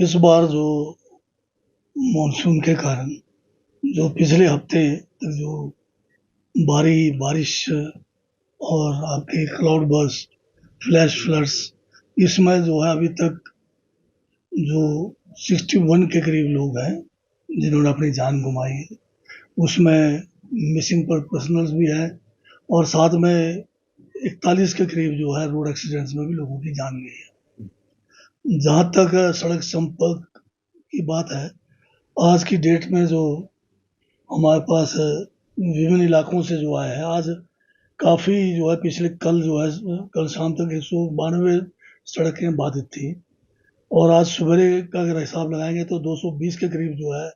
इस बार जो मानसून के कारण जो पिछले हफ्ते तक जो बारिश और आपके क्लाउड बर्स्ट, फ्लैश फ्लड्स, इसमें जो है अभी तक जो 61 के करीब लोग हैं जिन्होंने अपनी जान गंवाई है। उसमें मिसिंग पर्सनल्स भी है और साथ में 41 के करीब जो है रोड एक्सीडेंट्स में भी लोगों की जान गई है। जहाँ तक सड़क संपर्क की बात है, आज की डेट में जो हमारे पास विभिन्न इलाकों से जो आया है, आज काफ़ी जो है पिछले कल शाम तक 192 सड़कें बाधित थी और आज सवेरे का अगर हिसाब लगाएंगे तो 220 के करीब जो है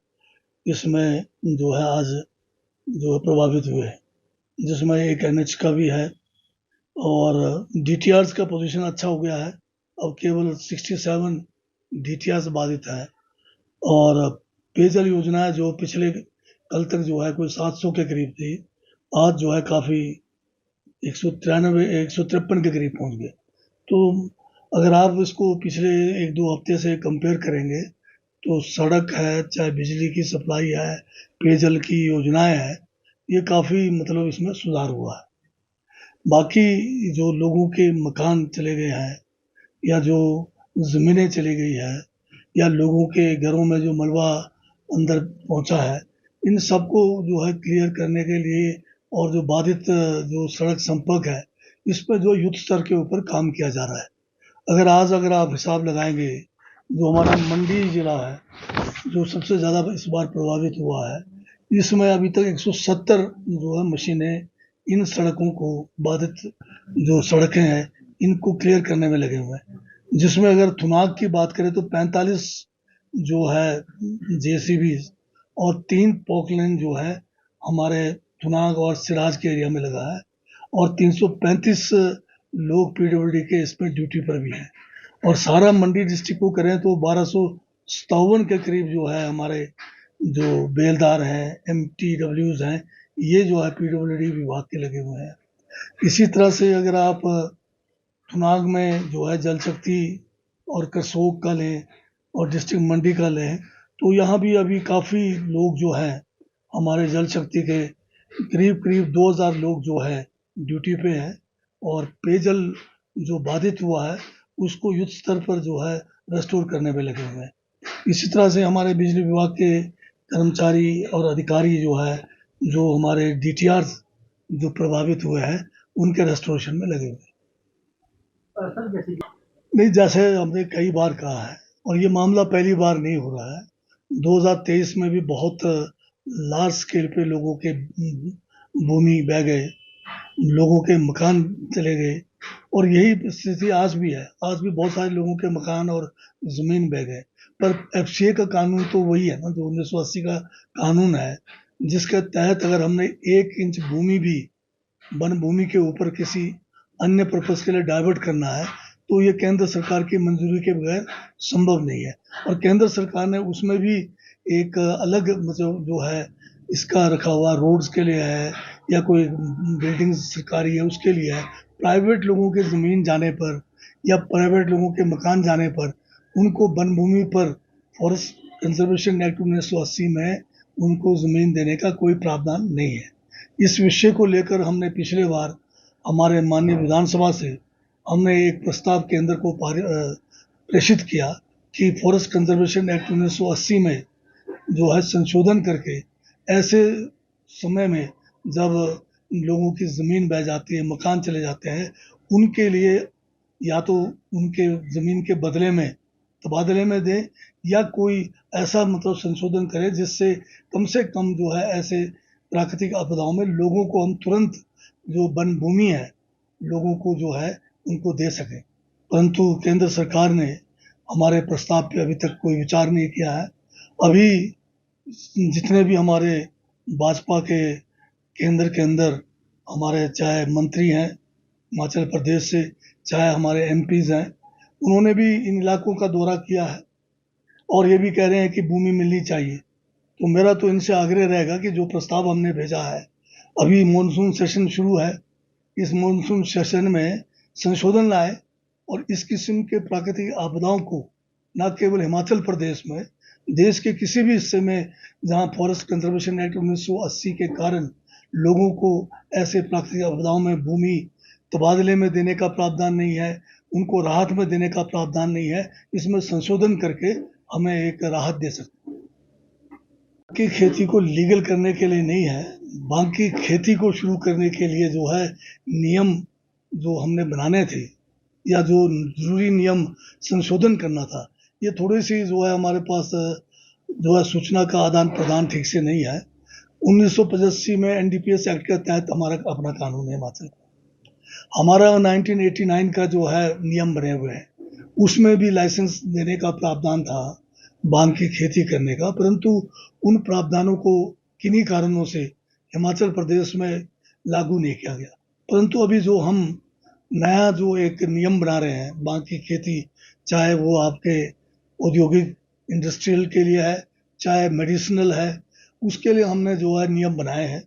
इसमें जो है आज जो है प्रभावित हुए, जिसमें एक एनएच का भी है और डीटीआर्स का पोजीशन अच्छा हो गया है। अब केवल 67 डीटीआर्स बाधित है और पेयजल योजना जो पिछले कल तक जो है कोई 700 के करीब थी, आज जो है काफ़ी 153 के करीब पहुंच गए। तो अगर आप इसको पिछले 1-2 हफ्ते से कंपेयर करेंगे तो सड़क है, चाहे बिजली की सप्लाई है, पेयजल की योजनाएं हैं, ये काफ़ी मतलब इसमें सुधार हुआ है। बाकी जो लोगों के मकान चले गए हैं या जो ज़मीनें चली गई है या लोगों के घरों में जो मलबा अंदर पहुंचा है, इन सबको जो है क्लियर करने के लिए और जो बाधित जो सड़क संपर्क है, इस पर जो युद्ध स्तर के ऊपर काम किया जा रहा है। अगर आप हिसाब लगाएंगे, जो हमारा मंडी जिला है जो सबसे ज़्यादा इस बार प्रभावित हुआ है, इसमें अभी तक 170 जो है मशीनें इन सड़कों को बाधित जो सड़कें हैं इनको क्लियर करने में लगे हुए हैं, जिसमें अगर थुनाग की बात करें तो 45 जो है जेसीबी और 3 पोकलैंड जो है हमारे थुनाग और सिराज के एरिया में लगा है और 335 लोग पीडब्ल्यूडी के इसमें ड्यूटी पर भी हैं और सारा मंडी डिस्ट्रिक्ट को करें तो 1257 के करीब जो है हमारे जो बेलदार हैं, एमटीडब्ल्यूज हैं, ये जो है पीडब्ल्यूडी विभाग के लगे हुए हैं। इसी तरह से अगर आप थुनाग में जो है जल शक्ति और करसोग का लें और डिस्ट्रिक्ट मंडी का लें तो यहाँ भी अभी काफ़ी लोग जो हैं हमारे जल शक्ति के करीब 2000 लोग जो है ड्यूटी पे हैं और पेयजल जो बाधित हुआ है उसको युद्ध स्तर पर जो है रेस्टोर करने में लगे हुए हैं। इसी तरह से हमारे बिजली विभाग के कर्मचारी और अधिकारी जो है जो हमारे डीटीआर जो प्रभावित हुए हैं उनके रेस्टोरेशन में लगे हुए हैं। नहीं, जैसे हमने कई बार कहा है और ये मामला पहली बार नहीं हो रहा है, 2023 में भी बहुत लार्ज स्केल पे लोगों के भूमि बह गए, लोगों के मकान चले गए और यही स्थिति आज भी है। आज भी बहुत सारे लोगों के मकान और ज़मीन बह गए, पर एफसीए का कानून तो वही है ना जो 1980 का कानून है, जिसके तहत अगर हमने 1 इंच भूमि भी वन भूमि के ऊपर किसी अन्य पर्पस के लिए डाइवर्ट करना है तो ये केंद्र सरकार की मंजूरी के बगैर संभव नहीं है और केंद्र सरकार ने उसमें भी एक अलग मतलब जो है इसका रखा हुआ रोड्स के लिए है या कोई बिल्डिंग सरकारी है उसके लिए है। प्राइवेट लोगों के ज़मीन जाने पर या प्राइवेट लोगों के मकान जाने पर उनको वन भूमि पर फॉरेस्ट कंजर्वेशन एक्ट 1980 में उनको ज़मीन देने का कोई प्रावधान नहीं है। इस विषय को लेकर हमने पिछले बार हमारे माननीय विधानसभा से हमने एक प्रस्ताव केंद्र को प्रेषित किया कि फॉरेस्ट कंजर्वेशन एक्ट 1980 में जो है संशोधन करके ऐसे समय में जब लोगों की ज़मीन बह जाती है, मकान चले जाते हैं, उनके लिए या तो उनके ज़मीन के बदले में तबादले में दें या कोई ऐसा मतलब संशोधन करें जिससे कम से कम जो है ऐसे प्राकृतिक आपदाओं में लोगों को हम तुरंत जो वन भूमि है लोगों को जो है उनको दे सकें। परंतु केंद्र सरकार ने हमारे प्रस्ताव पे अभी तक कोई विचार नहीं किया है। अभी जितने भी हमारे भाजपा के केंद्र के अंदर हमारे चाहे मंत्री हैं हिमाचल प्रदेश से, चाहे हमारे एमपीज हैं, उन्होंने भी इन इलाकों का दौरा किया है और ये भी कह रहे हैं कि भूमि मिलनी चाहिए। तो मेरा तो इनसे आग्रह रहेगा कि जो प्रस्ताव हमने भेजा है, अभी मानसून सेशन शुरू है, इस मानसून सेशन में संशोधन लाए और इस किस्म के प्राकृतिक आपदाओं को न केवल हिमाचल प्रदेश में, देश के किसी भी हिस्से में जहां फॉरेस्ट कंजर्वेशन एक्ट 1980 के कारण लोगों को ऐसे प्राकृतिक आपदाओं में भूमि तबादले में देने का प्रावधान नहीं है, उनको राहत में देने का प्रावधान नहीं है, इसमें संशोधन करके हमें एक राहत दे सकते हैं। की खेती को लीगल करने के लिए नहीं है, भांग की खेती को शुरू करने के लिए जो है नियम जो हमने बनाने थे या जो जरूरी नियम संशोधन करना था, ये थोड़ी सी जो है हमारे पास जो है सूचना का आदान प्रदान ठीक से नहीं है। 1985 में एनडीपीएस एक्ट के तहत हमारा अपना कानून है हिमाचल का। हमारा 1989 का जो है नियम बने हुए हैं, उसमें भी लाइसेंस देने का प्रावधान था भांग की खेती करने का, परंतु उन प्रावधानों को किन्हीं कारणों से हिमाचल प्रदेश में लागू नहीं किया गया। परंतु अभी जो हम नया जो एक नियम बना रहे हैं भांग की खेती, चाहे वो आपके औद्योगिक इंडस्ट्रियल के लिए है, चाहे मेडिसिनल है, उसके लिए हमने जो है नियम बनाए हैं।